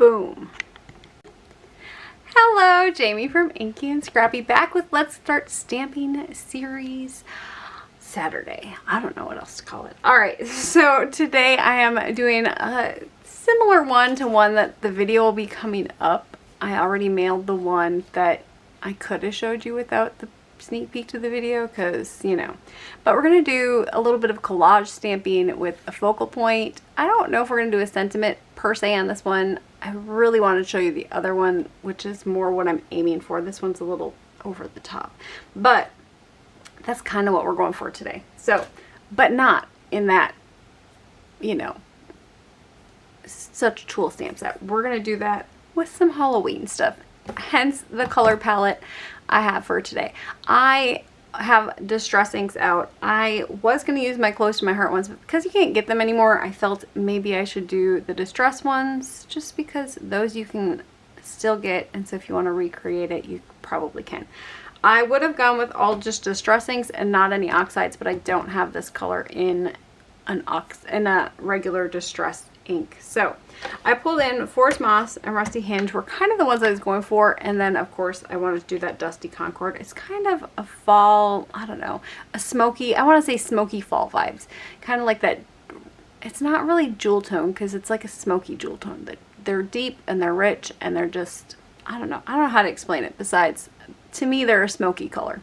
Boom. Hello, Jamie from Inky&Scrappy back with Let's Start Stamping Series Saturday. I don't know what else to call it. Alright, so today I am doing a similar one to one that the video will be coming up. I already mailed the one that I could have showed you without the sneak peek to the video because, you know. But we're going to do a little bit of collage stamping with a focal point. I don't know if we're going to do a sentiment per se on this one. I really want to show you the other one, which is more what I'm aiming for. This one's a little over the top. But that's kind of what we're going for today. So, but not in that, you know, such tool stamp set. We're going to do that with some Halloween stuff. Hence the color palette I have for today. I have Distress inks out. I was going to use my Close to My Heart ones, but because you can't get them anymore, I felt maybe I should do the Distress ones just because those you can still get, and so if you want to recreate it, you probably can. I would have gone with all just Distress inks and not any oxides, but I don't have this color in a regular Distress ink. So I pulled in Forest Moss and Rusty Hinge were kind of the ones I was going for, and then of course I wanted to do that Dusty Concord. It's kind of a fall, I don't know, a smoky, I want to say smoky fall vibes. Kind of like that. It's not really jewel tone because it's like a smoky jewel tone. They're deep and they're rich and they're just, I don't know how to explain it besides, to me they're a smoky color.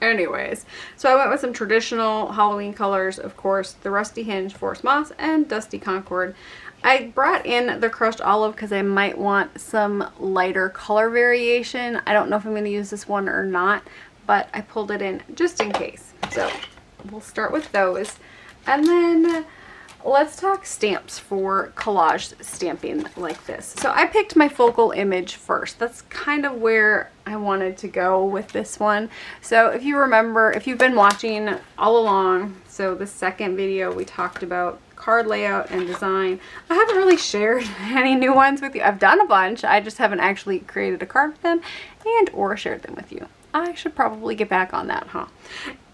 Anyways, so I went with some traditional Halloween colors, of course, the Rusty Hinge, Forest Moss, and Dusty Concord. I brought in the Crushed Olive because I might want some lighter color variation. I don't know if I'm going to use this one or not, but I pulled it in just in case. So we'll start with those. And then let's talk stamps for collage stamping like this. So I picked my focal image first. That's kind of where I wanted to go with this one. So if you remember, if you've been watching all along, so the second video we talked about card layout and design. I haven't really shared any new ones with you. I've done a bunch. I just haven't actually created a card with them and or shared them with you. I should probably get back on that, huh?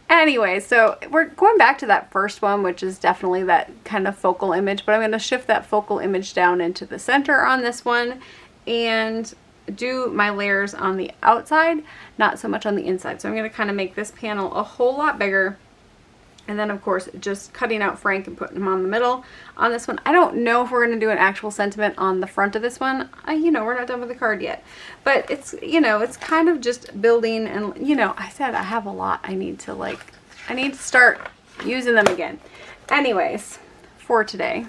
Anyway, so we're going back to that first one, which is definitely that kind of focal image, but I'm going to shift that focal image down into the center on this one and do my layers on the outside, not so much on the inside. So I'm going to kind of make this panel a whole lot bigger. And then, of course, just cutting out Frank and putting him on the middle on this one. I don't know if we're going to do an actual sentiment on the front of this one. You know, we're not done with the card yet. But it's, you know, it's kind of just building and, you know, I said I have a lot. I need to start using them again. Anyways, for today,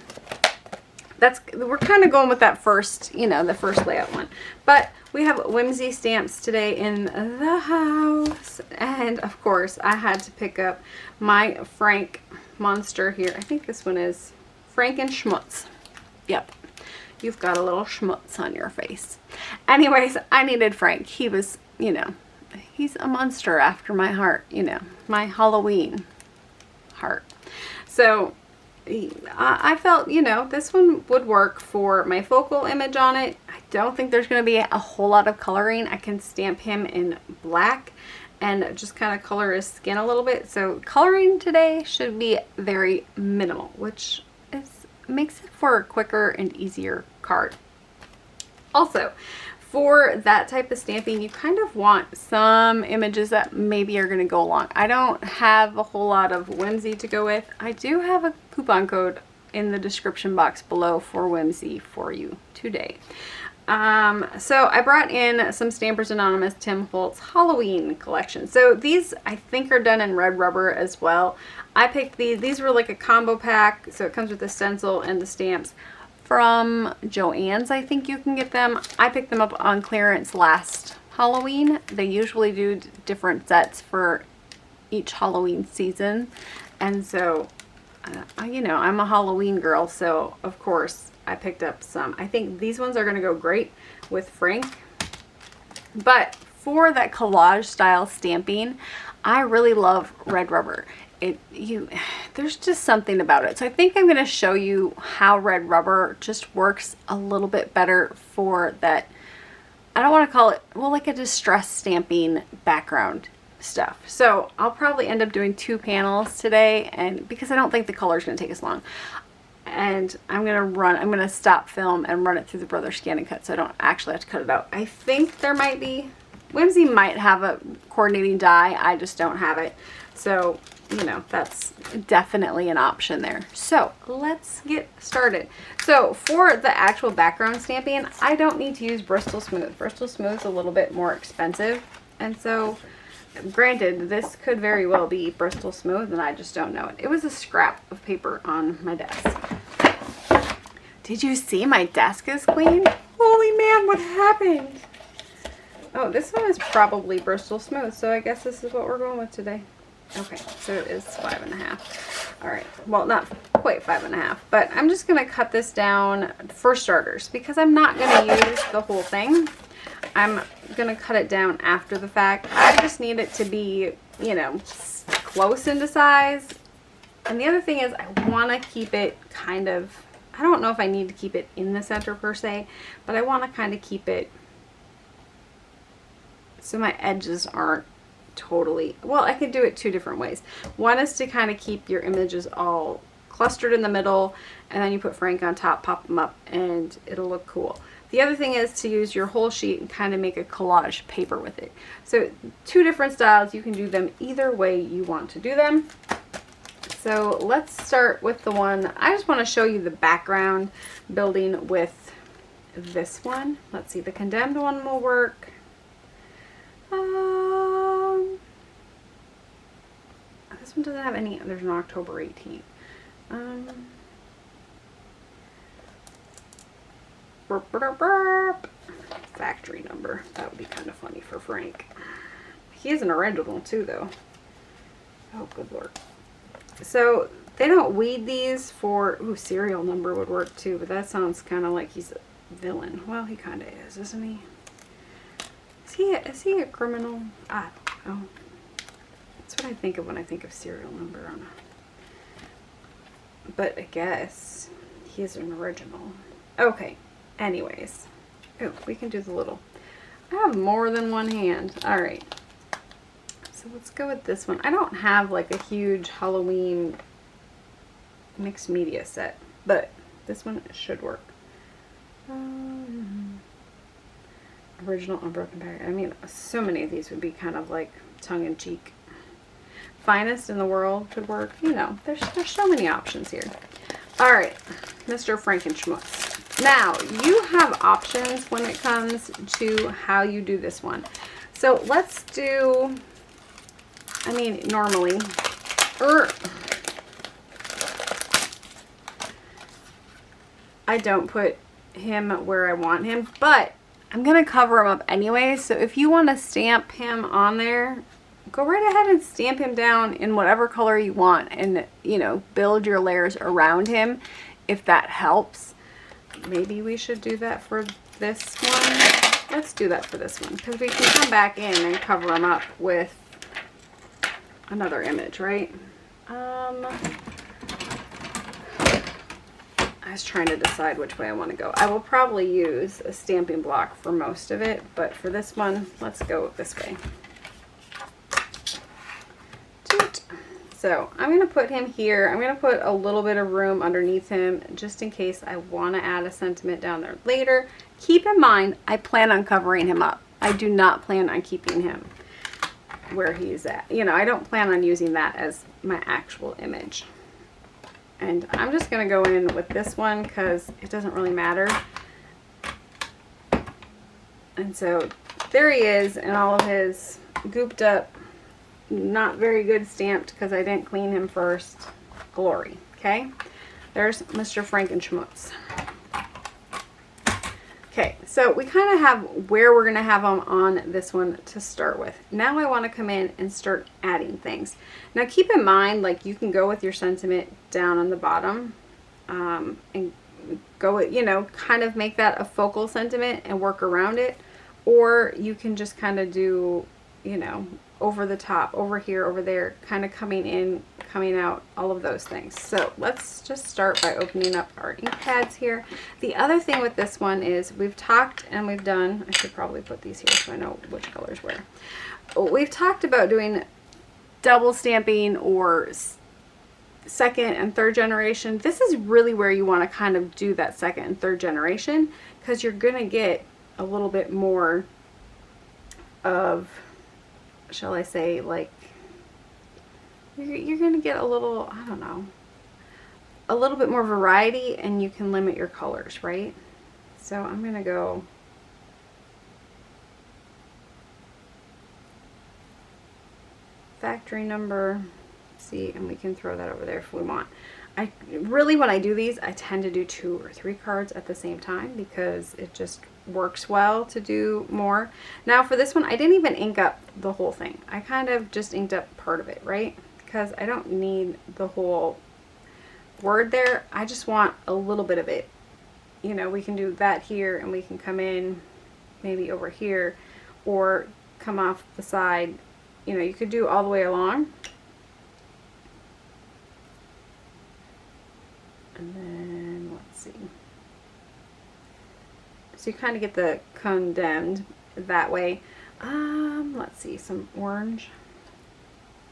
we're kind of going with that first, you know, the first layout one. But we have Whimsy stamps today in the house. And of course, I had to pick up my Frank monster here. I think this one is Frank and Schmutz. Yep. You've got a little schmutz on your face. Anyways, I needed Frank. He was, you know, he's a monster after my heart, you know, my Halloween heart. So I felt, you know, this one would work for my focal image on it. I don't think there's going to be a whole lot of coloring. I can stamp him in black and just kind of color his skin a little bit. So coloring today should be very minimal, which makes it for a quicker and easier card. Also, for that type of stamping, you kind of want some images that maybe are going to go along. I don't have a whole lot of Whimsy to go with. I do have a coupon code in the description box below for Whimsy for you today. So I brought in some Stampers Anonymous Tim Holtz Halloween collection. So these I think are done in red rubber as well. I picked these. These were like a combo pack. So it comes with the stencil and the stamps. From Joann's, I think you can get them. I picked them up on clearance last Halloween. They usually do different sets for each Halloween season. And so, you know, I'm a Halloween girl, so of course I picked up some. I think these ones are going to go great with Frank. But for that collage style stamping, I really love red rubber. There's just something about it. So I think I'm going to show you how red rubber just works a little bit better for that. I don't want to call it, well, like a distress stamping background stuff. So I'll probably end up doing 2 panels today, and because I don't think the color is going to take as long. and I'm gonna stop film and run it through the Brother Scan and Cut so I don't actually have to cut it out. I think there might be, Whimsy might have a coordinating die, I just don't have it. So, you know, that's definitely an option there. So let's get started. So for the actual background stamping, I don't need to use Bristol Smooth. Bristol Smooth is a little bit more expensive. And so, granted, this could very well be Bristol Smooth and I just don't know it. It was a scrap of paper on my desk. Did you see my desk is clean? Holy man, what happened? Oh, this one is probably Bristol Smooth, so I guess this is what we're going with today. Okay, so it is 5.5. All right, well, not quite 5.5, but I'm just gonna cut this down for starters because I'm not gonna use the whole thing. I'm gonna cut it down after the fact. I just need it to be, you know, close into size. And the other thing is I wanna keep it kind of, I don't know if I need to keep it in the center per se, but I wanna kind of keep it so my edges aren't totally, well, I could do it two different ways. One is to kind of keep your images all clustered in the middle, and then you put Frank on top, pop them up, and it'll look cool. The other thing is to use your whole sheet and kind of make a collage paper with it. So two different styles, you can do them either way you want to do them. So let's start with the one, I just want to show you the background building with this one. Let's see, the condemned one will work. This one doesn't have any, there's an October 18th. Burp, burp, burp. Factory number. That would be kind of funny for Frank. He is an original too, though. Oh, good lord. So they don't weed these for, ooh, serial number would work too, but that sounds kind of like he's a villain. Well, he kind of is, isn't he? Is he a criminal? I don't know. That's what I think of when I think of serial number. But I guess he is an original. Okay. Anyways. Oh, we can do the little. I have more than one hand. Alright. So let's go with this one. I don't have like a huge Halloween mixed media set, but this one should work. Original unbroken pattern. I mean, so many of these would be kind of like tongue-in-cheek. Finest in the world could work. You know, there's so many options here. All right, Mr. Frankenschmutz. Now, you have options when it comes to how you do this one. So let's do, I mean, normally, I don't put him where I want him, but I'm going to cover him up anyway. So if you want to stamp him on there, go right ahead and stamp him down in whatever color you want and, you know, build your layers around him if that helps. Maybe we should do that for this one. Let's do that for this one because we can come back in and cover him up with another image, right? I was trying to decide which way I want to go. I will probably use a stamping block for most of it, but for this one, let's go this way. So I'm going to put him here. I'm going to put a little bit of room underneath him just in case I want to add a sentiment down there later. Keep in mind, I plan on covering him up. I do not plan on keeping him where he's at. You know, I don't plan on using that as my actual image. And I'm just going to go in with this one because it doesn't really matter. And so there he is in all of his gooped up, not very good stamped because I didn't clean him first glory. Okay, there's Mr. Frankenschmutz. Okay, so we kind of have where we're going to have them on this one to start with. Now I want to come in and start adding things. Now keep in mind, like, you can go with your sentiment down on the bottom and go, you know, kind of make that a focal sentiment and work around it. Or you can just kind of do, you know, over the top, over here, over there, kind of coming in, coming out, all of those things. So let's just start by opening up our ink pads here. The other thing with this one is we've talked and we've done, I should probably put these here so I know which colors where. We've talked about doing double stamping or second and third generation, this is really where you want to kind of do that second and third generation, because you're going to get a little bit more of, shall I say, like, you're going to get a little, I don't know, a little bit more variety, and you can limit your colors, right? So I'm going to go factory number, see, and we can throw that over there if we want. I really, when I do these, I tend to do 2 or 3 cards at the same time because it just works well to do more. Now for this one, I didn't even ink up the whole thing. I kind of just inked up part of it, right? Because I don't need the whole word there. I just want a little bit of it. You know, we can do that here, and we can come in maybe over here or come off the side. You know, you could do all the way along. And then, let's see. So you kind of get the condemned that way. Let's see, some orange.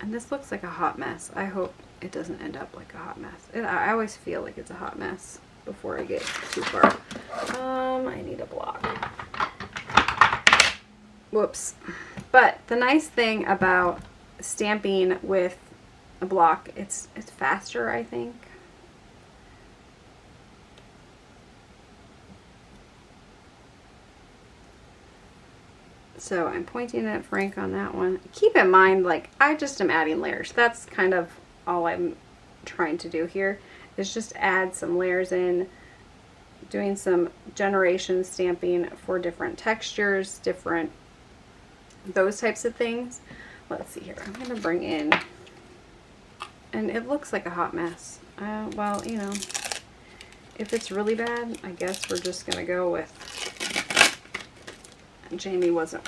And this looks like a hot mess. I hope it doesn't end up like a hot mess. I always feel like it's a hot mess before I get too far. I need a block. Whoops. But the nice thing about stamping with a block, it's faster, I think. So I'm pointing at Frank on that one. Keep in mind, like, I just am adding layers. That's kind of all I'm trying to do here, is just add some layers in, doing some generation stamping for different textures, different, those types of things. Let's see here. I'm going to bring in, and it looks like a hot mess. Well, you know, if it's really bad, I guess we're just going to go with Jamie wasn't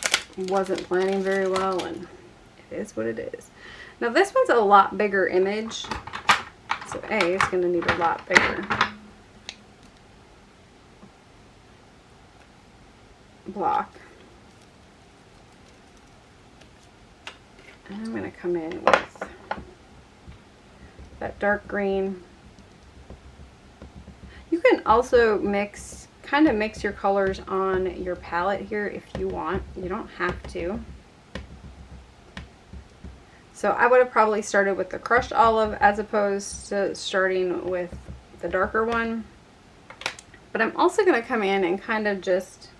planning very well, and it is what it is. Now this one's a lot bigger image, so A, it's going to need a lot bigger block. And I'm going to come in with that dark green. You can also kind of mix your colors on your palette here if you want. You don't have to. So I would have probably started with the crushed olive as opposed to starting with the darker one. But I'm also going to come in and kind of just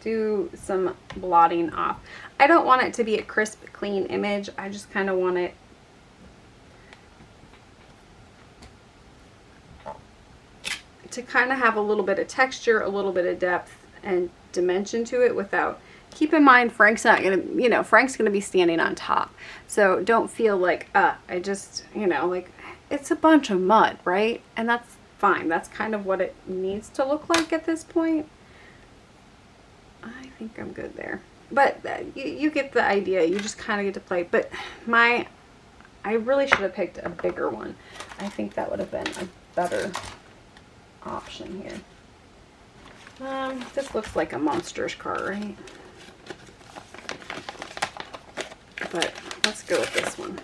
do some blotting off. I don't want it to be a crisp, clean image. I just kind of want it to kind of have a little bit of texture, a little bit of depth and dimension to it without, keep in mind Frank's not gonna, you know, Frank's gonna be standing on top. So don't feel like, I just, you know, like it's a bunch of mud, right? And that's fine. That's kind of what it needs to look like at this point. I think I'm good there. But you get the idea. You just kind of get to play. But I really should have picked a bigger one. I think that would have been a better option here. This looks like a monster's car, right? But let's go with this one.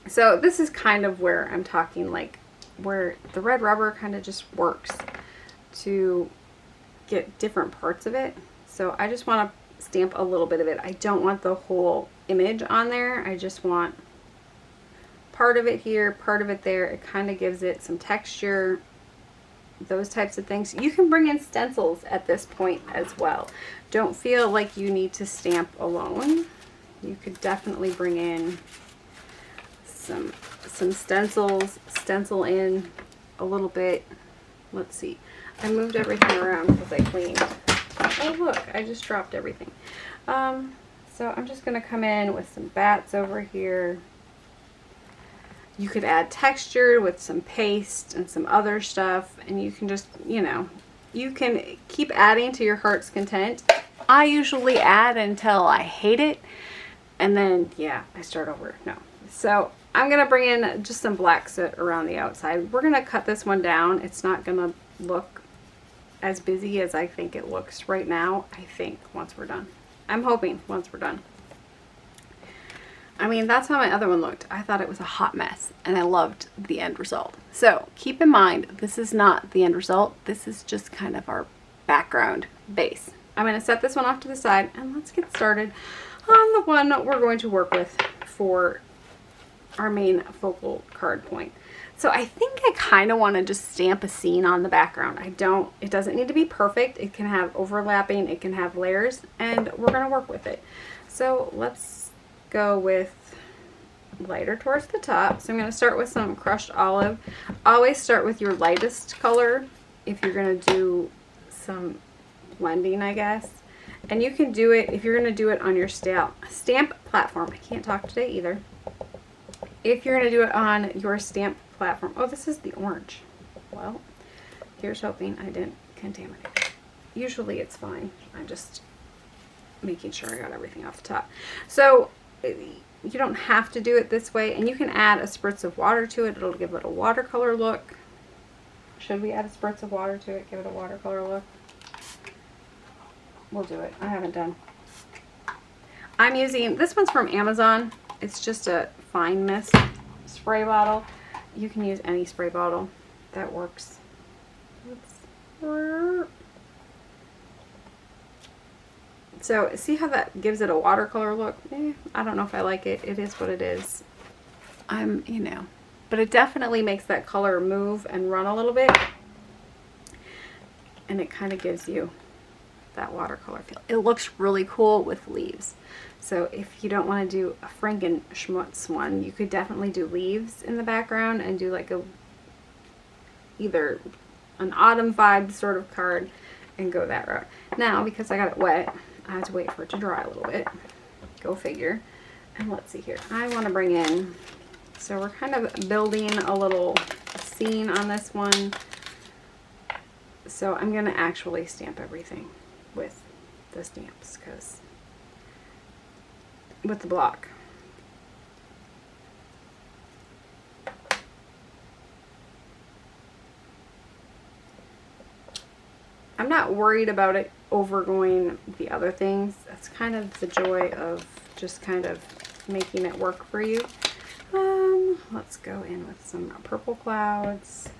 So this is kind of where I'm talking, like where the red rubber kind of just works to get different parts of it. So I just want to stamp a little bit of it. I don't want the whole image on there. I just want part of it here, part of it there. It kind of gives it some texture, those types of things. You can bring in stencils at this point as well. Don't feel like you need to stamp alone. You could definitely bring in some stencils, stencil in a little bit. Let's see. I moved everything around because I cleaned. Oh look, I just dropped everything. So I'm just going to come in with some bats over here. You could add texture with some paste and some other stuff, and you can just, you know, you can keep adding to your heart's content. I usually add until I hate it, and then, yeah, I start over. No. So I'm going to bring in just some black soot around the outside. We're going to cut this one down. It's not going to look as busy as I think it looks right now, I think, once we're done. I'm hoping once we're done. I mean, that's how my other one looked. I thought it was a hot mess, and I loved the end result. So keep in mind, this is not the end result. This is just kind of our background base. I'm going to set this one off to the side, and let's get started on the one we're going to work with for our main focal card point. So I think I kind of want to just stamp a scene on the background. It doesn't need to be perfect. It can have overlapping, it can have layers, and we're going to work with it. So let's go with lighter towards the top. So I'm going to start with some crushed olive. Always start with your lightest color if you're going to do some blending, I guess. And you can do it if you're going to do it on your stamp platform. I can't talk today either. If you're going to do it on your stamp platform. Oh, this is the orange. Well, here's hoping I didn't contaminate it. Usually it's fine. I'm just making sure I got everything off the top. So you don't have to do it this way, and you can add a spritz of water to it. It'll give it a watercolor look. Should we add a spritz of water to it? Give it a watercolor look? We'll do it. I haven't done. I'm using, this one's from Amazon. It's just a fine mist spray bottle. You can use any spray bottle that works. So see how that gives it a watercolor look? I don't know if I like it. It is what it is. You know, but it definitely makes that color move and run a little bit. And it kind of gives you that watercolor feel. It looks really cool with leaves. So if you don't want to do a Frankenschmutz one, you could definitely do leaves in the background and do like either an autumn vibe sort of card and go that route. Now, because I got it wet, I have to wait for it to dry a little bit. Go figure. And let's see here. I want to bring in, so we're kind of building a little scene on this one. So I'm going to actually stamp everything with the stamps, because with the block. I'm not worried about it overgoing the other things. That's kind of the joy of just kind of making it work for you. Let's go in with some purple clouds.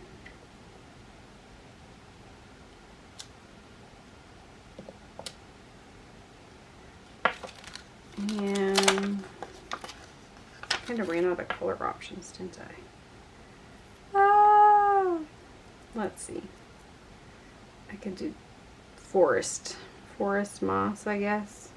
And I kind of ran out of color options, didn't I? Let's see. I could do forest moss, I guess.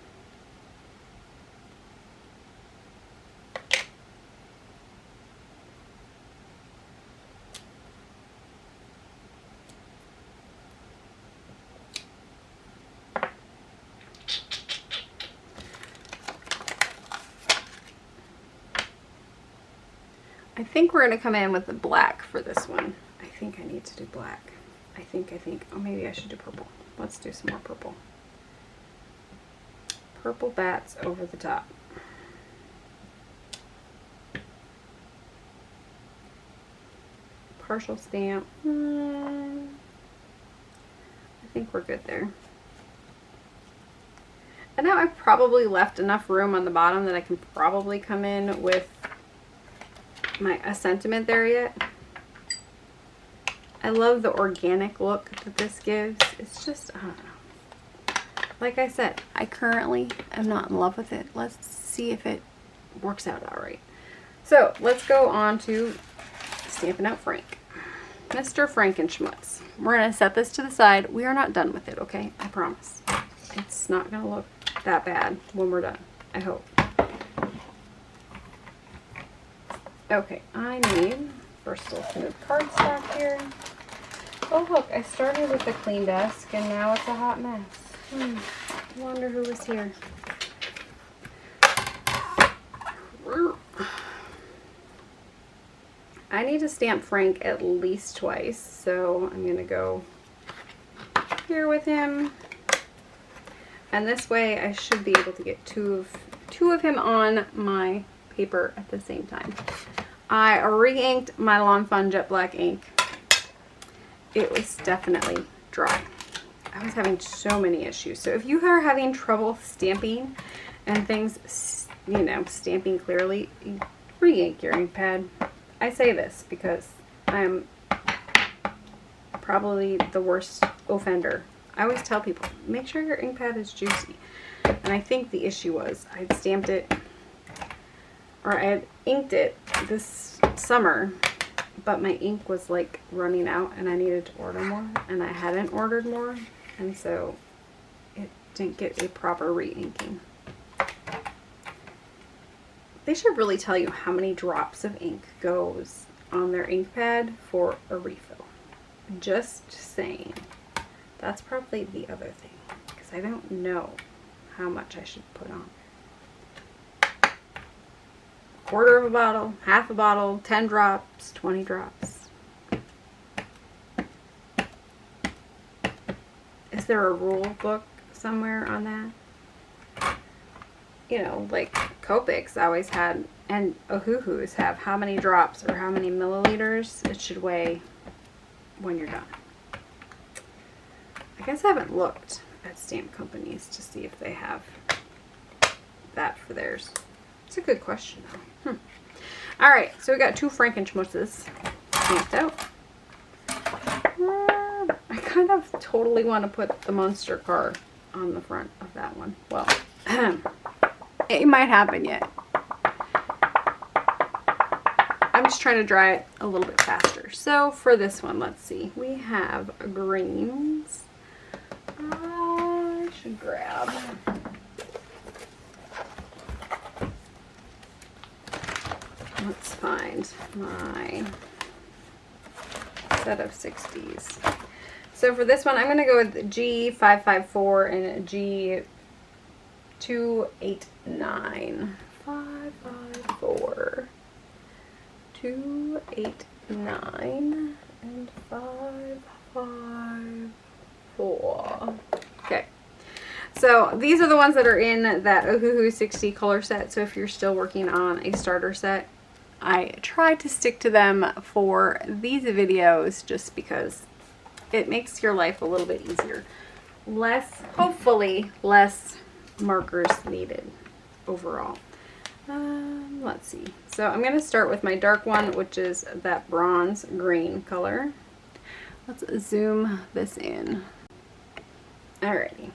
I think we're going to come in with the black for this one. I think I need to do black. I think, oh, maybe I should do purple. Let's do some more purple. Purple bats over the top. Partial stamp. I think we're good there. And now I've probably left enough room on the bottom that I can probably come in with a sentiment there yet. I love the organic look that this gives. It's just, I don't know. Like I said, I currently am not in love with it. Let's see if it works out all right. So let's go on to Stampin' Out Frank. Mr. Frankenschmutz. We're going to set this to the side. We are not done with it, okay? I promise. It's not going to look that bad when we're done. I hope. Okay, I need Bristol smooth cardstock here. Oh look, I started with a clean desk and now it's a hot mess. I wonder who was here. I need to stamp Frank at least twice, so I'm going to go here with him. And this way I should be able to get two of him on my paper at the same time. I re-inked my Lawn Fun Jet Black ink. It was definitely dry. I was having so many issues. So if you are having trouble stamping and things you know, stamping clearly, re-ink your ink pad. I say this because I'm probably the worst offender. I always tell people, make sure your ink pad is juicy. And I think the issue was I'd stamped it, or I had inked it this summer, but my ink was like running out and I needed to order more, and I hadn't ordered more, and so it didn't get a proper re-inking. They should really tell you how many drops of ink goes on their ink pad for a refill. Just saying. That's probably the other thing, because I don't know how much I should put on. Quarter of a bottle, half a bottle, 10 drops, 20 drops. Is there a rule book somewhere on that? You know, like Copics always had, and Ohuhu's have how many drops or how many milliliters it should weigh when you're done. I guess I haven't looked at stamp companies to see if they have that for theirs. It's a good question though. Alright, so we got 2 Frankenschmutzes stamped out. I kind of totally want to put the Monster car on the front of that one. Well, it might happen yet. I'm just trying to dry it a little bit faster. So for this one, let's see. We have greens. I should grab. Let's find my set of 60s. So for this one, I'm going to go with G554 and G289. 554, 289, and 554. Okay. So these are the ones that are in that Ohuhu 60 color set. So if you're still working on a starter set, I try to stick to them for these videos just because it makes your life a little bit easier. Hopefully less markers needed overall. Let's see. So I'm going to start with my dark one, which is that bronze green color. Let's zoom this in. Alrighty.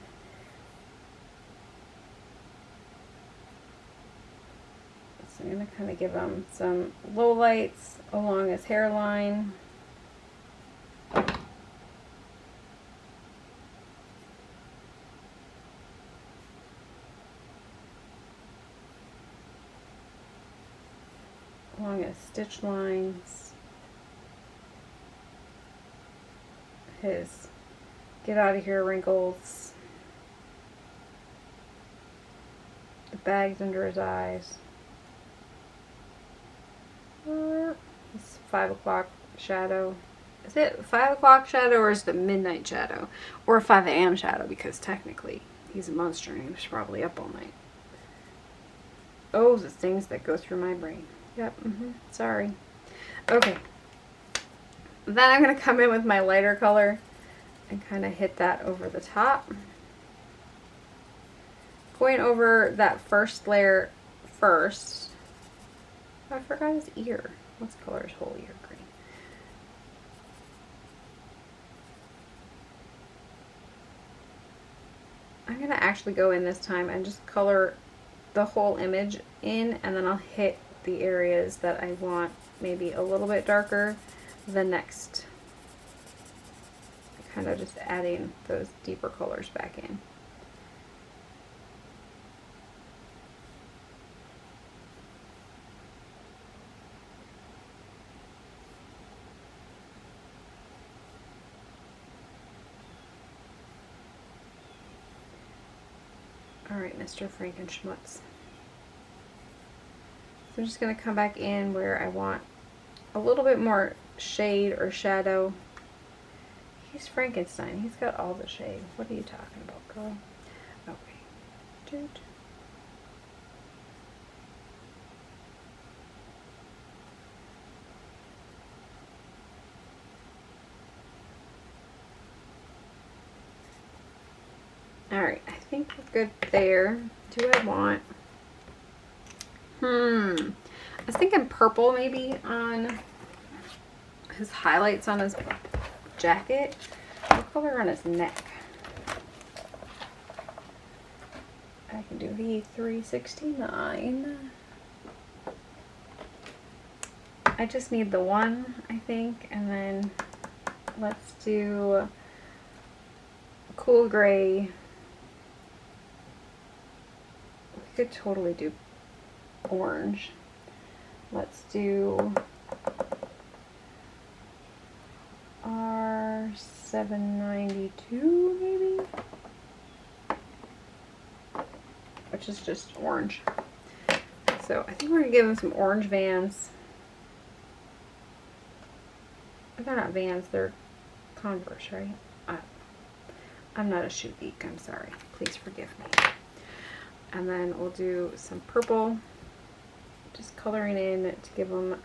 So I'm going to kind of give him some low lights along his hairline. Along his stitch lines. His get out of here wrinkles. The bags under his eyes. It's 5 o'clock shadow. Is it 5 o'clock shadow or is it midnight shadow? Or 5 a.m. shadow, because technically he's a monster and he was probably up all night. Oh, the things that go through my brain. Yep, sorry. Okay. Then I'm going to come in with my lighter color and kind of hit that over the top. Going over that first layer first. I forgot his ear. Let's color his whole ear green. I'm going to actually go in this time and just color the whole image in, and then I'll hit the areas that I want maybe a little bit darker the next. Kind of just adding those deeper colors back in. Alright, Mr. Frankenschmutz. So I'm just going to come back in where I want a little bit more shade or shadow. He's Frankenstein. He's got all the shade. What are you talking about, girl? Okay. Toot. Alright, I think we're good there. Do I want I was thinking purple maybe on his highlights on his jacket. What color on his neck? I can do V369. I just need the one, I think, and then let's do cool gray. We could totally do orange. Let's do R792 maybe, which is just orange. So I think we're gonna give him some orange Vans. They're not Vans, they're Converse, right? I'm not a shoe geek, I'm sorry. Please forgive me. And then we'll do some purple, just coloring in to give them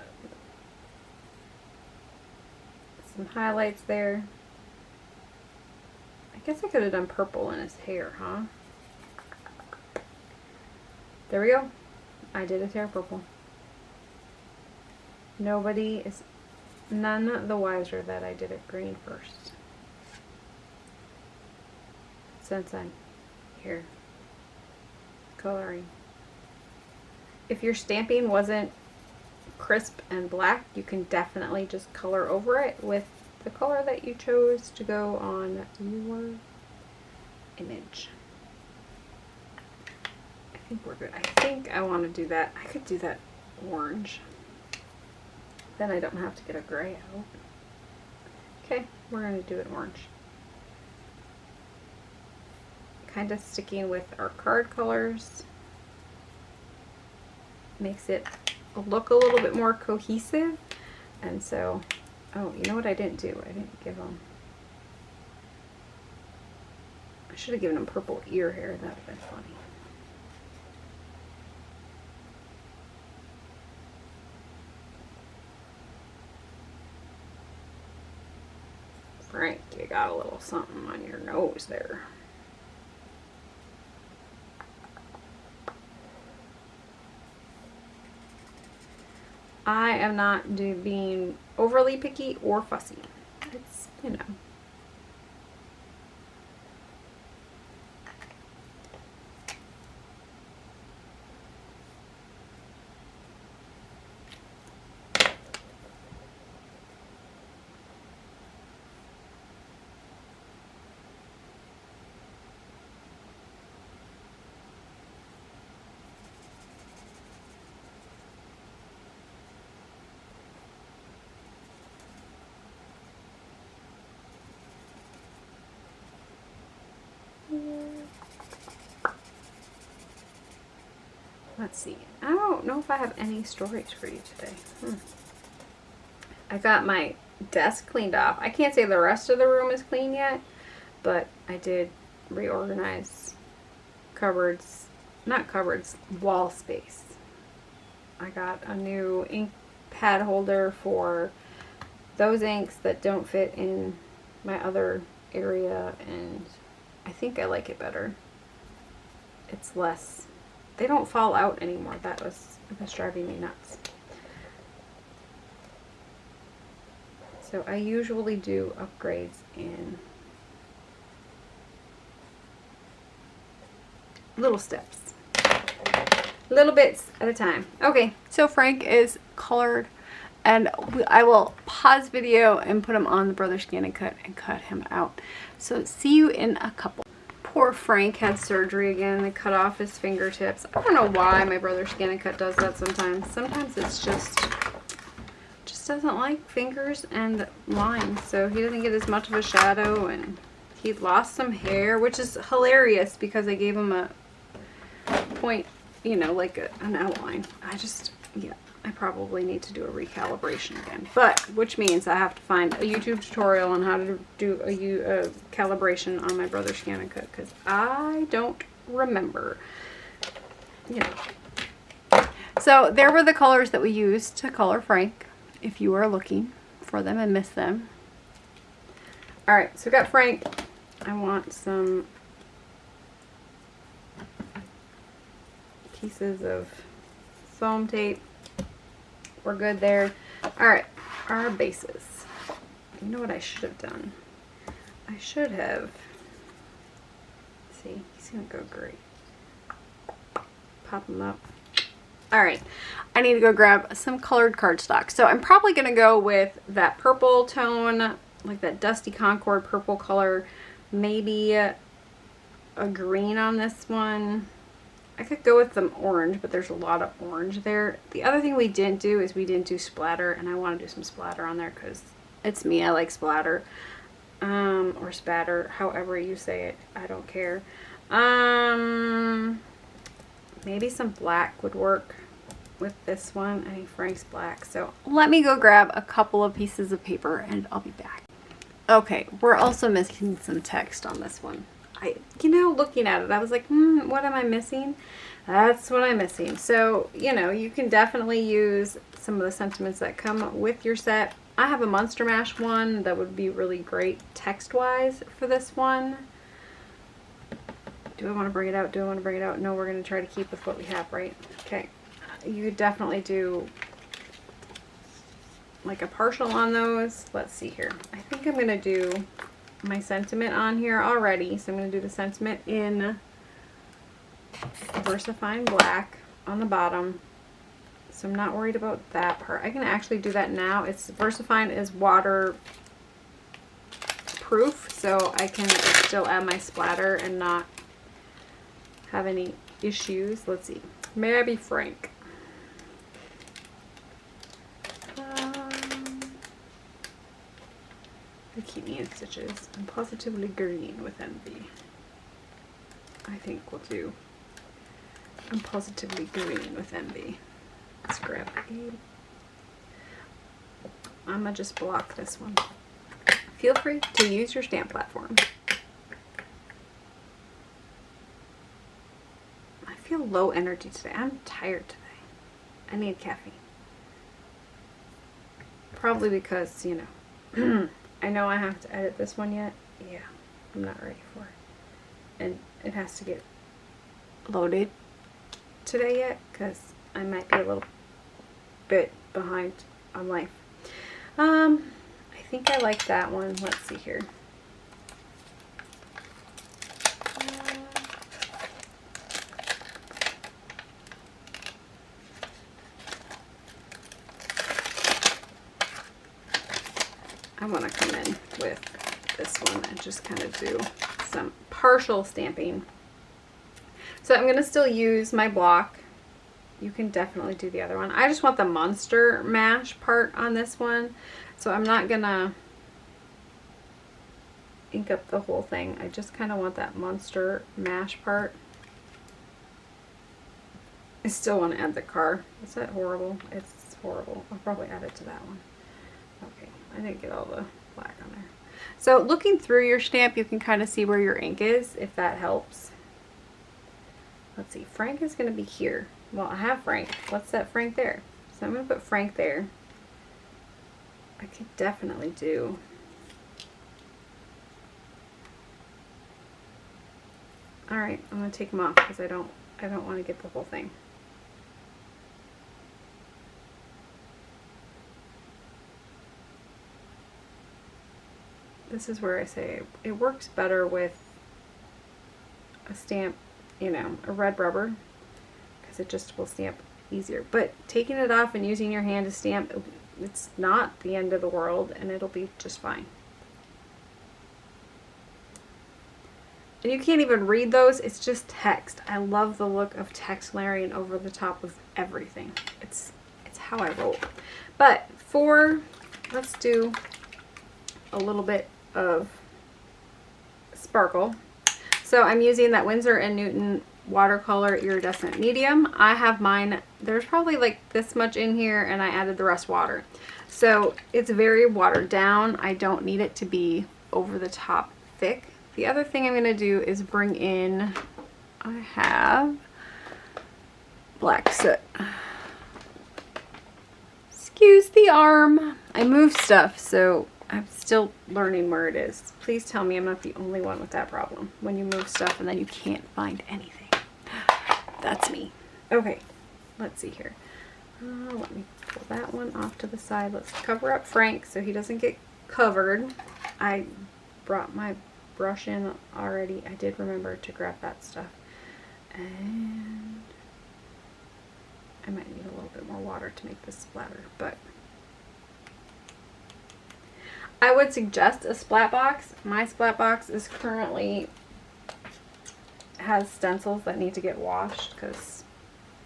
some highlights there. I guess I could have done purple in his hair, huh? There we go. I did his hair purple. Nobody is none the wiser that I did it green first. Since I'm here coloring. If your stamping wasn't crisp and black, you can definitely just color over it with the color that you chose to go on your image. I think we're good. I think I want to do that. I could do that orange. Then I don't have to get a gray out. Okay, we're going to do it orange. Kind of sticking with our card colors. Makes it look a little bit more cohesive. And so, oh, you know what I didn't do? I didn't give them, I should have given them purple ear hair. That would have been funny. Frank, you got a little something on your nose there. I am not being overly picky or fussy. It's, you know. Let's see. I don't know if I have any stories for you today. I got my desk cleaned off. I can't say the rest of the room is clean yet, but I did reorganize cupboards, not cupboards, wall space. I got a new ink pad holder for those inks that don't fit in my other area, and I think I like it better. It's less, they don't fall out anymore. That was driving me nuts. So I usually do upgrades in little steps, little bits at a time. Okay, so Frank is colored, and I will pause video and put him on the Brother Scan and cut him out. So see you in a couple. Poor Frank had surgery again. They cut off his fingertips. I don't know why my Brother Scan and Cut does that sometimes. Sometimes it's just doesn't like fingers and lines, so he doesn't get as much of a shadow, and he lost some hair, which is hilarious because I gave him a point, you know, like an outline. Yeah, I probably need to do a recalibration again, but which means I have to find a YouTube tutorial on how to do a calibration on my Brother Scan and Cut, because I don't remember, you know. So there were the colors that we used to color Frank, if you are looking for them and miss them. Alright, so we got Frank. I want some pieces of foam tape. We're good there. All right, our bases. You know what I should have done? I should have, see, he's gonna go great. Pop them up. All right, I need to go grab some colored cardstock. So I'm probably gonna go with that purple tone, like that dusty Concord purple color, maybe a green on this one. I could go with some orange, but there's a lot of orange there. The other thing we didn't do is we didn't do splatter, and I want to do some splatter on there because it's me. I like splatter. Or spatter, however you say it. I don't care. Maybe some black would work with this one. I think Frank's black. So let me go grab a couple of pieces of paper and I'll be back. Okay, we're also missing some text on this one. You know, looking at it, I was like, what am I missing? That's what I'm missing. So, you know, you can definitely use some of the sentiments that come with your set. I have a Monster Mash one that would be really great text-wise for this one. Do I want to bring it out? Do I want to bring it out? No, we're going to try to keep with what we have, right? Okay. You could definitely do like a partial on those. Let's see here. I think I'm going to do my sentiment on here already. So I'm going to do the sentiment in VersaFine black on the bottom. So I'm not worried about that part. I can actually do that now. It's VersaFine is waterproof, so I can still add my splatter and not have any issues. Let's see. May I be frank? They keep me in stitches. I'm positively green with envy. I think we'll do. I'm positively green with envy. Scrappy. I'm gonna just block this one. Feel free to use your stamp platform. I feel low energy today. I'm tired today. I need caffeine. Probably because, you know, I know I have to edit this one yet. Yeah, I'm not ready for it. And it has to get loaded today yet because I might be a little bit behind on life. I think I like that one. Let's see here. I want to come in with this one and just kind of do some partial stamping. So I'm going to still use my block. You can definitely do the other one. I just want the Monster Mash part on this one. So I'm not going to ink up the whole thing. I just kind of want that Monster Mash part. I still want to add the car. Is that horrible? It's horrible. I'll probably add it to that one. Okay, I didn't get all the black on there. So looking through your stamp, you can kind of see where your ink is, if that helps. Let's see, Frank is going to be here. Well, I have Frank. Let's set Frank there. So I'm going to put Frank there. I could definitely do alright, I'm going to take them off because I don't want to get the whole thing. This is where I say it works better with a stamp, you know, a red rubber, because it just will stamp easier. But taking it off and using your hand to stamp, it's not the end of the world and it'll be just fine. And you can't even read those, it's just text. I love the look of text layering over the top of everything. It's how I roll. But let's do a little bit of sparkle. So I'm using that Windsor & Newton watercolor iridescent medium. I have mine, there's probably like this much in here and I added the rest water. So it's very watered down. I don't need it to be over the top thick. The other thing I'm going to do is bring in, I have black soot. Excuse the arm. I moved stuff, so I'm still learning where it is. Please tell me I'm not the only one with that problem. When you move stuff and then you can't find anything. That's me. Okay, let's see here. Let me pull that one off to the side. Let's cover up Frank so he doesn't get covered. I brought my brush in already. I did remember to grab that stuff. And I might need a little bit more water to make this splatter, but I would suggest a splat box. My splat box is currently has stencils that need to get washed because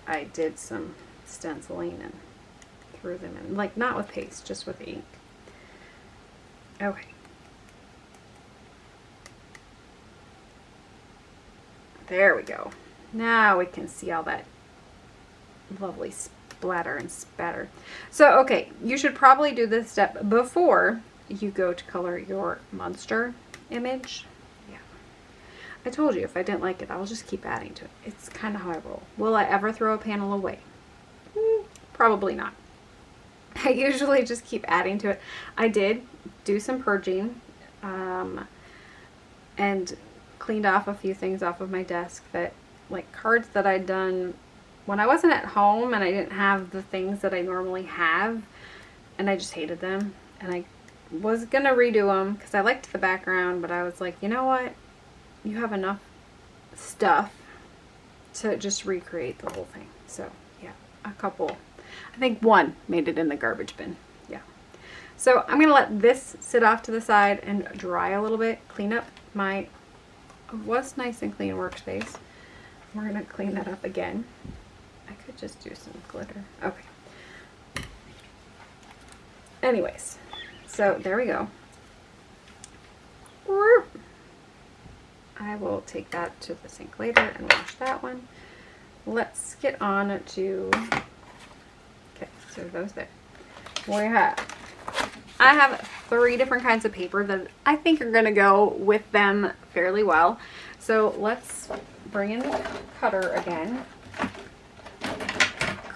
I did some stenciling and threw them in, like not with paste, just with ink. Okay. There we go. Now we can see all that lovely splatter and spatter. So, okay, you should probably do this step before you go to color your monster image. Yeah. I told you if I didn't like it, I'll just keep adding to it. It's kind of how I roll. Will I ever throw a panel away? Probably not. I usually just keep adding to it. I did do some purging and cleaned off a few things off of my desk, that like cards that I'd done when I wasn't at home and I didn't have the things that I normally have, and I just hated them, and I was gonna redo them because I liked the background, but I was like, you know what, you have enough stuff to just recreate the whole thing. So yeah, a couple, I think one made it in the garbage bin. Yeah. So I'm gonna let this sit off to the side and dry a little bit, clean up my was nice and clean workspace. We're gonna clean that up again. I could just do some glitter. Okay. Anyways, so there we go. I will take that to the sink later and wash that one. Let's get on to, okay, so those there. I have 3 different kinds of paper that I think are gonna go with them fairly well. So let's bring in the cutter again.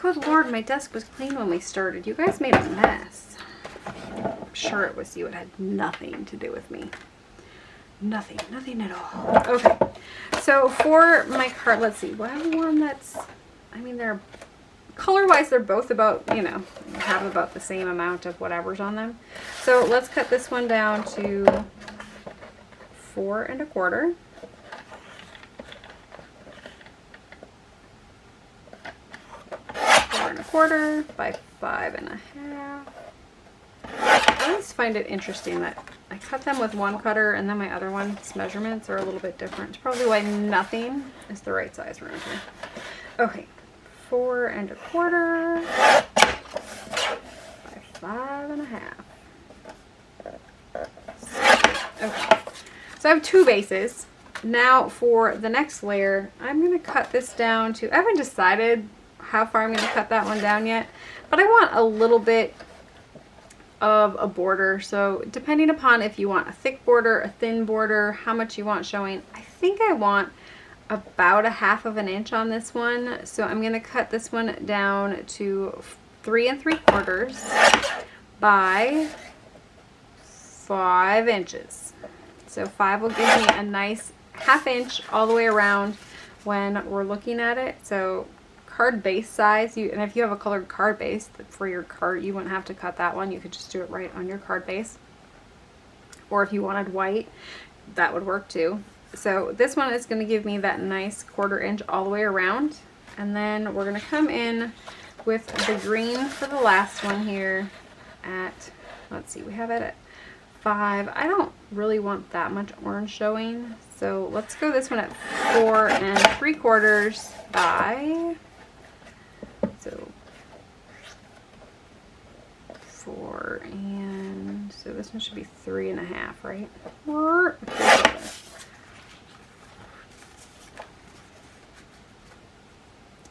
Good Lord, my desk was clean when we started. You guys made a mess. I'm sure it was you. It had nothing to do with me. Nothing at all. Okay, so for my card, let's see. What I have one that's, I mean, they're color-wise, they're both about, you know, have about the same amount of whatever's on them. So let's cut this one down to 4 1/4. 4 1/4 by 5 1/2. I always find it interesting that I cut them with one cutter and then my other one's measurements are a little bit different. It's probably why nothing is the right size around here. Okay, 4 1/4 by 5 1/2. Okay, so I have 2 bases. Now for the next layer, I'm going to cut this down to, I haven't decided how far I'm going to cut that one down yet, but I want a little bit of a border. So depending upon if you want a thick border, a thin border, how much you want showing, I think I want about 1/2 inch on this one. So I'm going to cut this one down to 3 3/4 by 5 inches. So 5 will give me a nice 1/2 inch all the way around when we're looking at it. So card base size, and if you have a colored card base for your card, you wouldn't have to cut that one. You could just do it right on your card base. Or if you wanted white, that would work too. So this one is going to give me that nice 1/4 inch all the way around. And then we're going to come in with the green for the last one here at, let's see, we have it at 5. I don't really want that much orange showing. So let's go this one at 4 3/4 by, so 4, and so this one should be 3 1/2, right?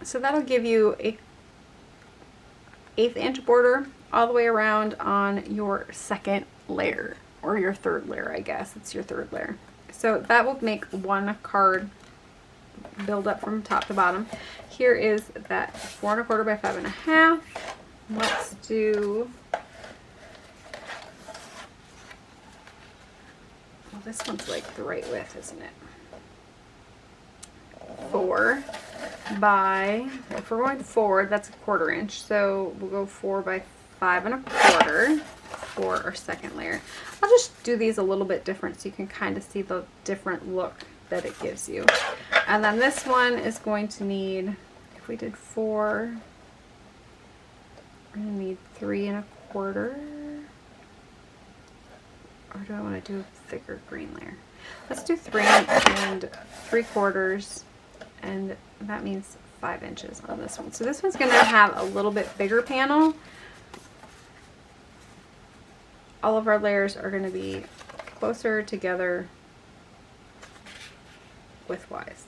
So that'll give you a 1/8 inch border all the way around on your second layer, or your third layer, I guess. It's your third layer. So that will make one card build up from top to bottom. Here is that 4 1/4 by 5 1/2. Let's do, well, this one's like the right width, isn't it? 4 by, if we're going forward, that's a 1/4 inch. So we'll go 4 by 5 1/4 for our second layer. I'll just do these a little bit different so you can kind of see the different look that it gives you. And then this one is going to need, if we did 4, we're going to need 3 1/4. Or do I want to do a thicker green layer? Let's do 3 3/4, and that means 5 inches on this one. So this one's going to have a little bit bigger panel. All of our layers are going to be closer together widthwise.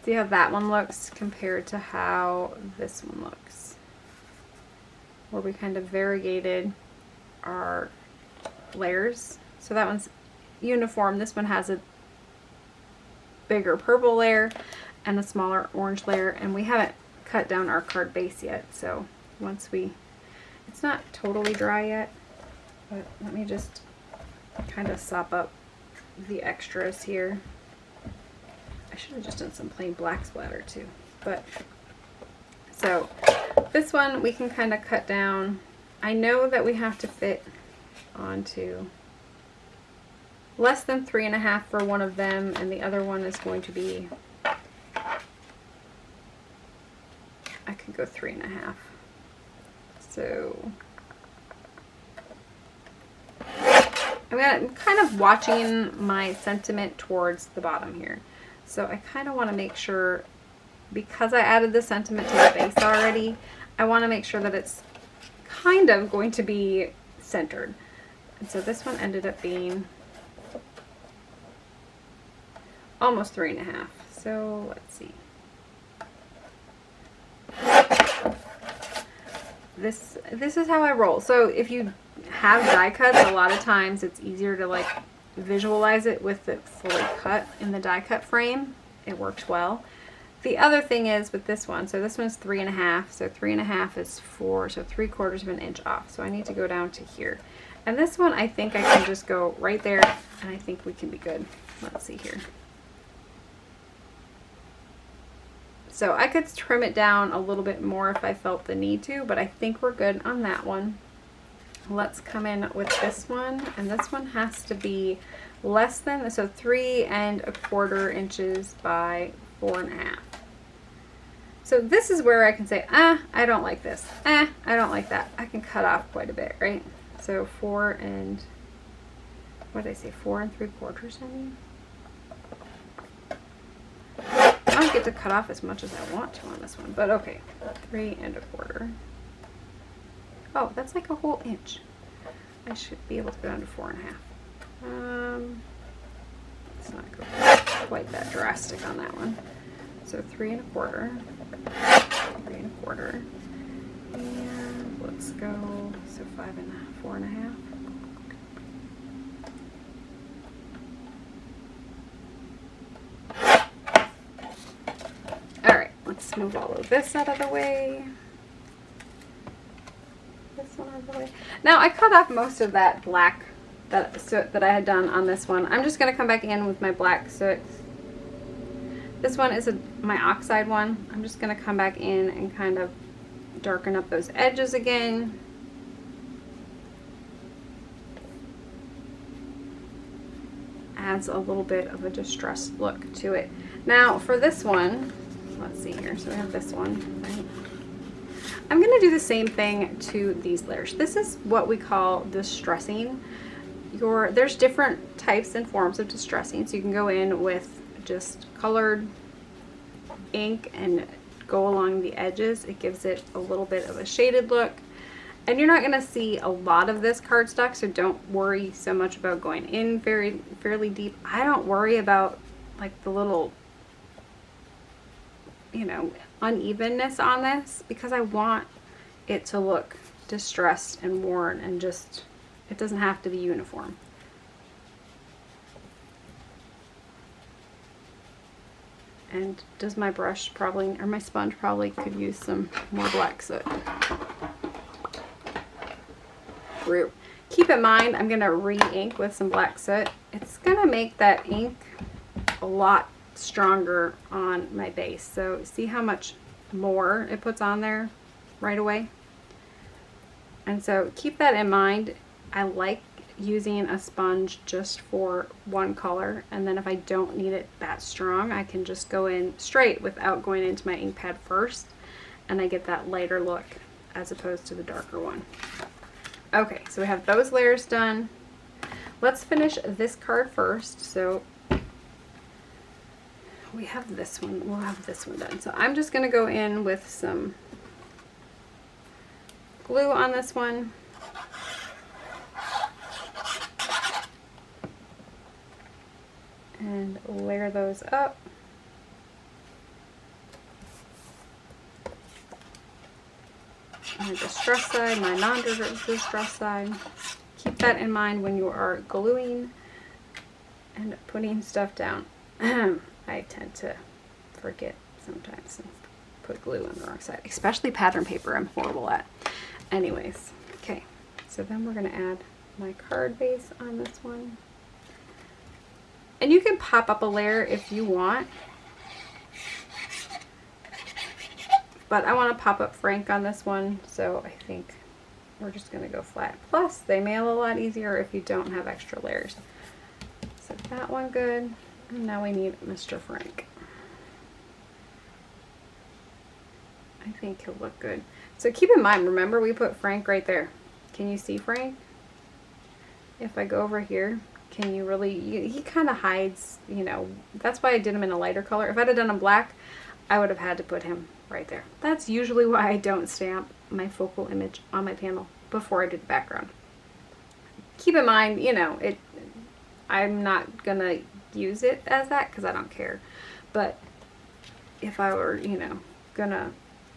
See how that one looks compared to how this one looks, where we kind of variegated our layers. So that one's uniform. This one has a bigger purple layer and a smaller orange layer, and we haven't cut down our card base yet. So once we, it's not totally dry yet, but let me just kind of sop up the extras here. I should have just done some plain black splatter too, but so this one we can kind of cut down. I know that we have to fit onto less than 3 1/2 for one of them, and the other one is going to be, I could go 3 1/2. So I'm kind of watching my sentiment towards the bottom here. So I kind of want to make sure, because I added the sentiment to the base already, I want to make sure that it's kind of going to be centered. And so this one ended up being almost 3 1/2. So let's see. This is how I roll. So if you have die cuts, a lot of times it's easier to like visualize it with it fully cut in the die cut frame. It works well. The other thing is with this one, so this one's 3 1/2, so 3 1/2 is 4, so 3/4 of an inch off. So I need to go down to here. And this one, I think I can just go right there, and I think we can be good. Let's see here. So I could trim it down a little bit more if I felt the need to, but I think we're good on that one. Let's come in with this one, and this one has to be less than, so 3 1/4 inches by 4 1/2. So this is where I can say, I don't like this. I don't like that. I can cut off quite a bit, right? So 4 and, what did I say, 4 3/4, I mean? I don't get to cut off as much as I want to on this one, but okay, 3 1/4. Oh, that's like a whole inch. I should be able to go down to 4 1/2. Let's not go quite that drastic on that one. So 3 1/4, 3 1/4, and let's go, so 5 1/2, 4 1/2. All right, let's move all of this out of the way. This one out of the way. Now I cut off most of that black soot that I had done on this one. I'm just going to come back in with my black soot. This one is my Oxide one. I'm just going to come back in and kind of darken up those edges again. Adds a little bit of a distressed look to it. Now for this one, let's see here. So we have this one, right? I'm going to do the same thing to these layers. This is what we call distressing. There's different types and forms of distressing. So you can go in with just colored ink and go along the edges. It gives it a little bit of a shaded look. And you're not going to see a lot of this cardstock, so don't worry so much about going in fairly deep. I don't worry about like the little, you know, unevenness on this, because I want it to look distressed and worn, and just, it doesn't have to be uniform. And does my brush probably, or my sponge probably could use some more black soot. Keep in mind, I'm going to re-ink with some black soot. It's going to make that ink a lot stronger on my base. So see how much more it puts on there right away? And so keep that in mind. I like using a sponge just for one color, and then if I don't need it that strong, I can just go in straight without going into my ink pad first, and I get that lighter look as opposed to the darker one. Okay, so we have those layers done. Let's finish this card first. So we have this one, we'll have this one done. So I'm just gonna go in with some glue on this one. And layer those up. My distress side, my non-distress side. Keep that in mind when you are gluing and putting stuff down. I tend to forget sometimes and put glue on the wrong side, especially pattern paper. I'm horrible at. Anyways, okay, so then we're gonna add my card base on this one. And you can pop up a layer if you want. But I want to pop up Frank on this one, so I think we're just going to go flat. Plus, they mail a lot easier if you don't have extra layers. So that one good. And now we need Mr. Frank. I think he'll look good. So keep in mind, remember we put Frank right there. Can you see Frank? If I go over here, can you really, he kind of hides, you know, that's why I did him in a lighter color. If I'd have done him black, I would have had to put him right there. That's usually why I don't stamp my focal image on my panel before I do the background. Keep in mind, you know, I'm not gonna use it as that because I don't care. But if I were, you know, gonna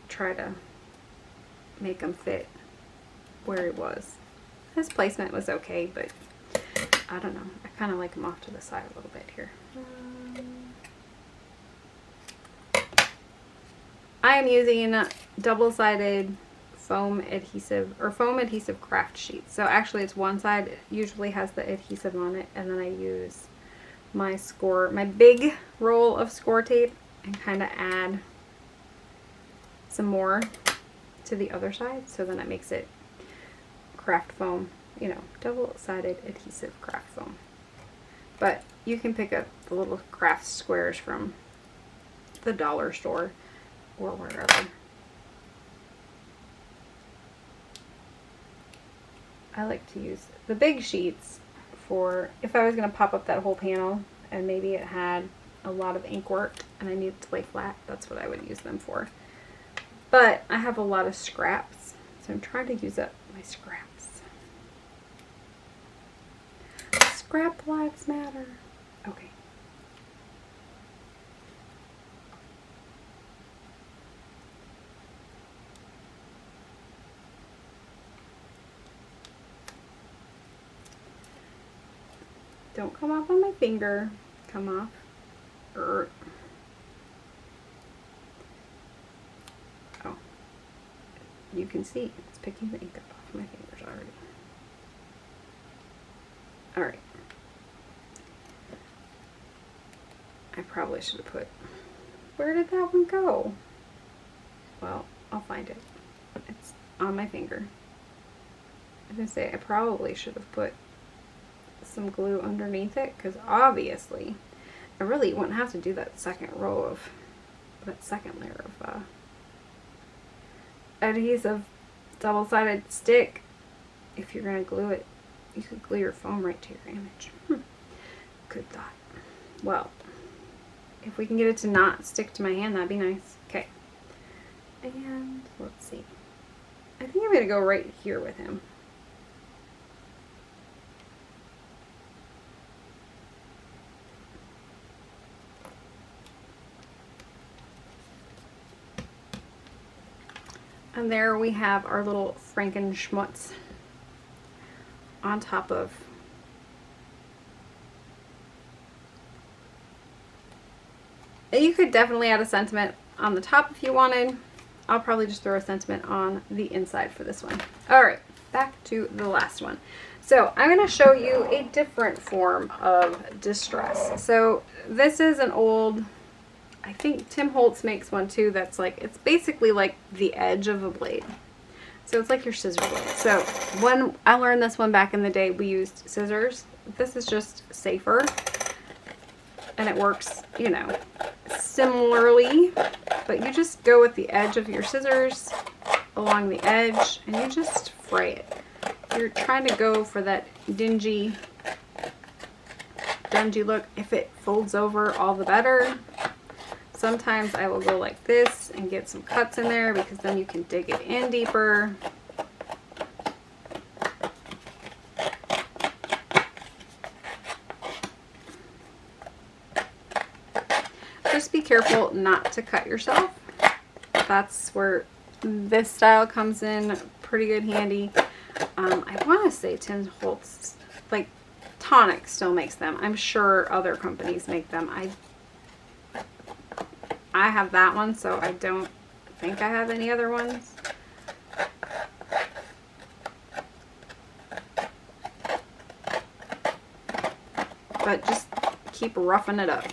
try to make him fit where it was. His placement was okay, but I don't know. I kind of like him off to the side a little bit here. I am using double-sided foam adhesive or foam adhesive craft sheets. So actually it's one side usually has the adhesive on it, and then I use my big roll of score tape and kind of add some more to the other side, so then it makes it craft foam, you know, double-sided adhesive craft foam. But you can pick up the little craft squares from the dollar store or wherever. I like to use the big sheets for if I was going to pop up that whole panel and maybe it had a lot of ink work and I needed to lay flat. That's what I would use them for. But I have a lot of scraps, so I'm trying to use up my scraps. Scrap lives matter. Okay. Don't come off on my finger. Come off. Oh. You can see it's picking the ink up off my fingers already. Alright. I probably should have put... Where did that one go? Well, I'll find it. It's on my finger. I was going to say I probably should have put some glue underneath it, because obviously I really wouldn't have to do that second layer of adhesive double-sided stick. If you're going to glue it, you could glue your foam right to your image. Good thought. Well, if we can get it to not stick to my hand, that'd be nice. Okay. And let's see. I think I'm going to go right here with him. And there we have our little Frankenschmutz on top of you could definitely add a sentiment on the top if you wanted. I'll probably just throw a sentiment on the inside for this one. Alright, back to the last one. So I'm going to show you a different form of distress. So this is an old, I think Tim Holtz makes one too that's like, it's basically like the edge of a blade. So it's like your scissor blade. So when I learned this one back in the day, we used scissors. This is just safer. And it works, you know, similarly. But you just go with the edge of your scissors along the edge and you just fray it. You're trying to go for that dingy look. If it folds over, all the better. Sometimes I will go like this and get some cuts in there because then you can dig it in deeper. Just be careful not to cut yourself. That's where this style comes in pretty good handy. I want to say Tim Holtz, like Onyx still makes them. I'm sure other companies make them. I have that one, so I don't think I have any other ones. But just keep roughing it up.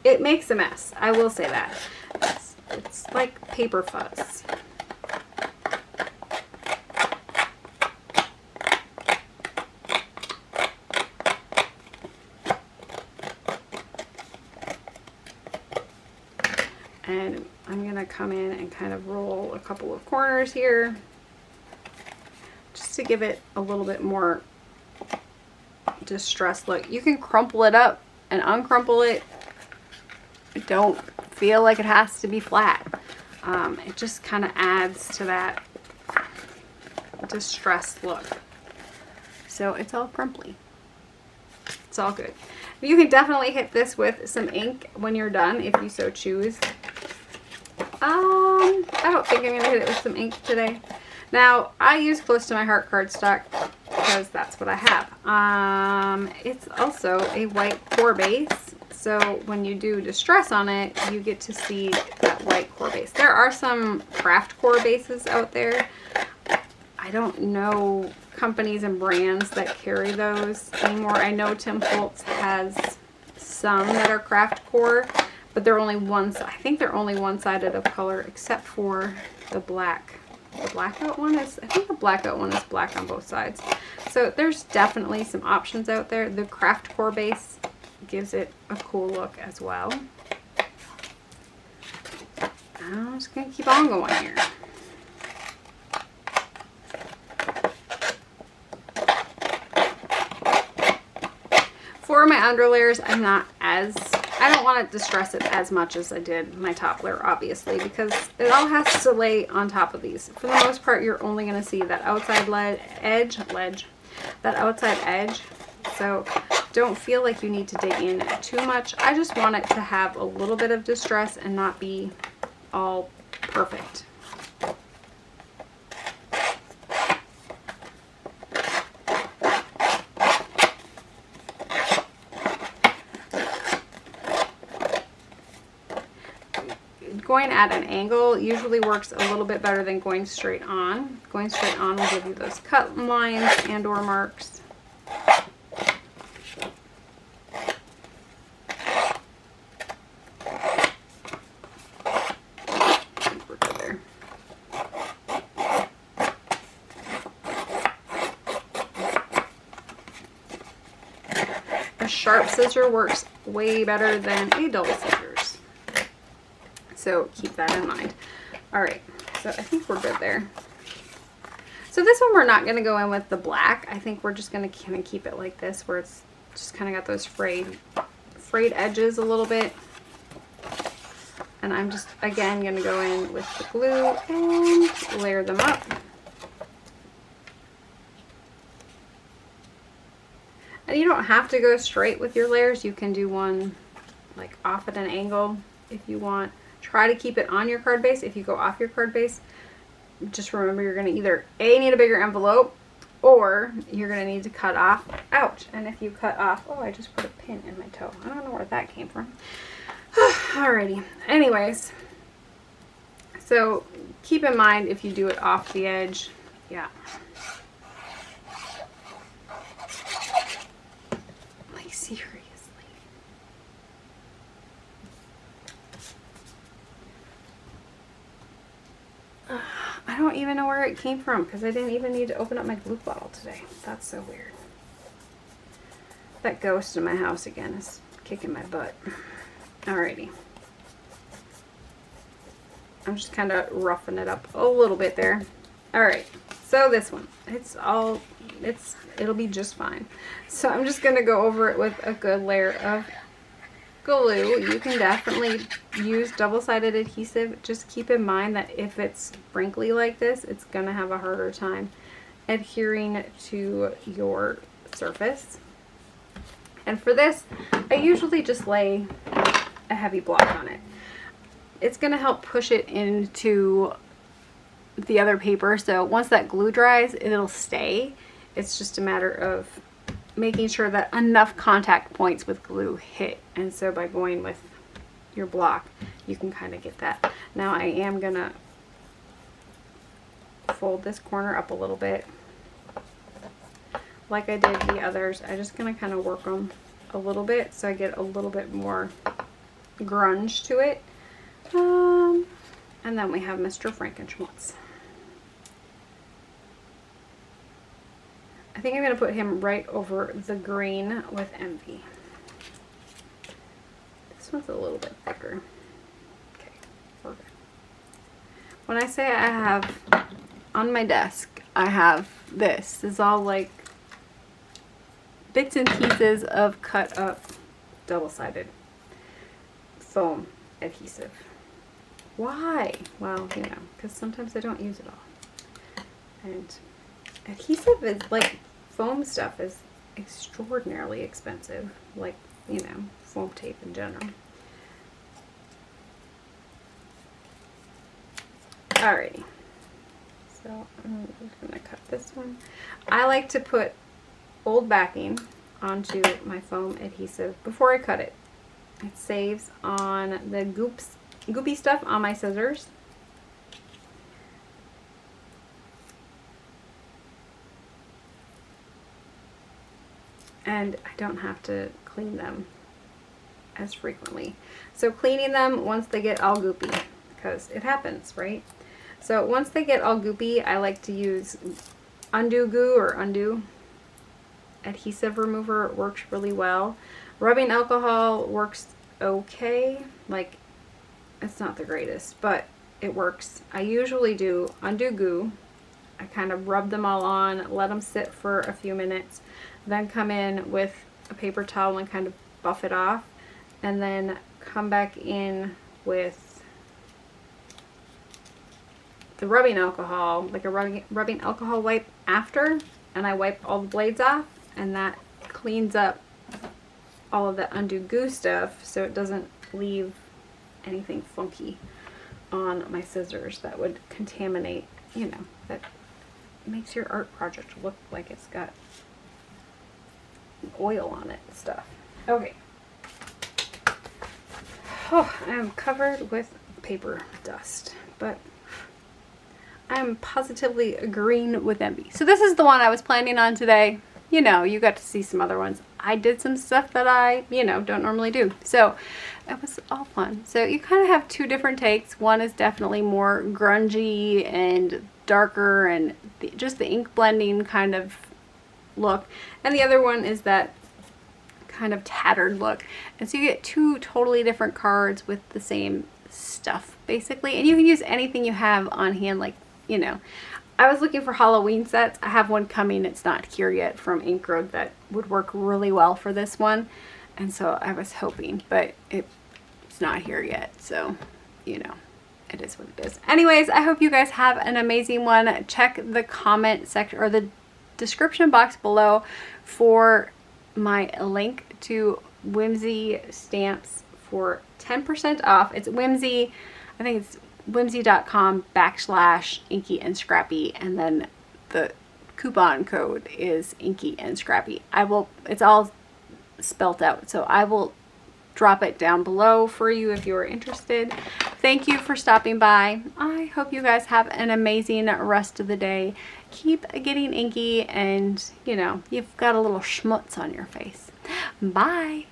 It makes a mess, I will say that. It's like paper fuzz. And I'm going to come in and kind of roll a couple of corners here just to give it a little bit more distressed look. You can crumple it up and uncrumple it. Don't feel like it has to be flat. It just kind of adds to that distressed look. So it's all crumply. It's all good. You can definitely hit this with some ink when you're done if you so choose. I don't think I'm going to hit it with some ink today. Now, I use close to my heart cardstock because that's what I have. It's also a white core base. So when you do distress on it, you get to see that white core base. There are some craft core bases out there. I don't know companies and brands that carry those anymore. I know Tim Holtz has some that are craft core, but they're only I think they're only one-sided of color except for the black. The blackout one is, I think the blackout one is black on both sides. So there's definitely some options out there. The craft core base gives it a cool look as well. I'm just going to keep on going here. For my underlayers, I don't want to distress it as much as I did my top layer, obviously, because it all has to lay on top of these. For the most part, you're only going to see that outside edge. So don't feel like you need to dig in too much. I just want it to have a little bit of distress and not be all perfect. Going at an angle usually works a little bit better than going straight on. Going straight on will give you those cut lines and or marks. A sharp scissor works way better than a dull scissors. So keep that in mind. Alright, so I think we're good there. So this one we're not going to go in with the black. I think we're just going to kind of keep it like this, where it's just kind of got those frayed edges a little bit. And I'm just, again, going to go in with the glue and layer them up. And you don't have to go straight with your layers. You can do one like off at an angle if you want. Try to keep it on your card base. If you go off your card base, just remember you're going to either A, need a bigger envelope, or you're going to need to cut off. Ouch. And if you cut off, oh, I just put a pin in my toe. I don't know where that came from. Alrighty. Anyways, so keep in mind if you do it off the edge, yeah. even know where it came from because I didn't even need to open up my glue bottle today. That's so weird. That ghost in my house again is kicking my butt. Alrighty. I'm just kind of roughing it up a little bit there. Alright, so this one, it'll be just fine. So I'm just going to go over it with a good layer of glue. You can definitely use double-sided adhesive. Just keep in mind that if it's sprinkly like this, it's going to have a harder time adhering to your surface. And for this, I usually just lay a heavy block on it. It's going to help push it into the other paper, so once that glue dries, it'll stay. It's just a matter of making sure that enough contact points with glue hit, and so by going with your block, you can kind of get that. Now I am going to fold this corner up a little bit. Like I did the others, I'm just going to kind of work them a little bit so I get a little bit more grunge to it. And then we have Mr. Frankenschmutz. I think I'm going to put him right over the green with Envy. This one's a little bit thicker. Okay, we're good. When I say I have, on my desk, I have this. This is all like bits and pieces of cut up double-sided foam adhesive. Why? Well, you know, because sometimes I don't use it all. And adhesive is like, foam stuff is extraordinarily expensive, like, you know, foam tape in general. Alrighty, so I'm just going to cut this one. I like to put old backing onto my foam adhesive before I cut it. It saves on the goopy stuff on my scissors. And I don't have to clean them as frequently. So cleaning them once they get all goopy, because it happens, right? So once they get all goopy, I like to use undo goo or undo adhesive remover. It works really well. Rubbing alcohol works okay. Like, it's not the greatest, but it works. I usually do undo goo. I kind of rub them all on, let them sit for a few minutes, then come in with a paper towel and kind of buff it off, and then come back in with the rubbing alcohol, like a rubbing alcohol wipe after, and I wipe all the blades off, and that cleans up all of the undo goo stuff so it doesn't leave anything funky on my scissors that would contaminate, you know, that makes your art project look like it's got oil on it and stuff. Okay. Oh, I am covered with paper dust, but I'm positively agreeing with Envy. So this is the one I was planning on today. You know, you got to see some other ones. I did some stuff that I, you know, don't normally do. So it was all fun. So you kind of have two different takes. One is definitely more grungy and darker and just the ink blending kind of look. And the other one is that kind of tattered look. And so you get two totally different cards with the same stuff, basically. And you can use anything you have on hand, like, you know. I was looking for Halloween sets. I have one coming. It's not here yet from Ink Road that would work really well for this one. And so I was hoping, but it's not here yet. So, you know, it is what it is. Anyways, I hope you guys have an amazing one. Check the comment section or the description box below for my link to Whimsy stamps for 10% off. It's Whimsy, I think it's whimsy.com/Inky&Scrappy, and then the coupon code is Inky&Scrappy. It's all spelt out, so I will drop it down below for you if you are interested. Thank you for stopping by. I hope you guys have an amazing rest of the day. Keep getting inky, and you know, you've got a little schmutz on your face. Bye.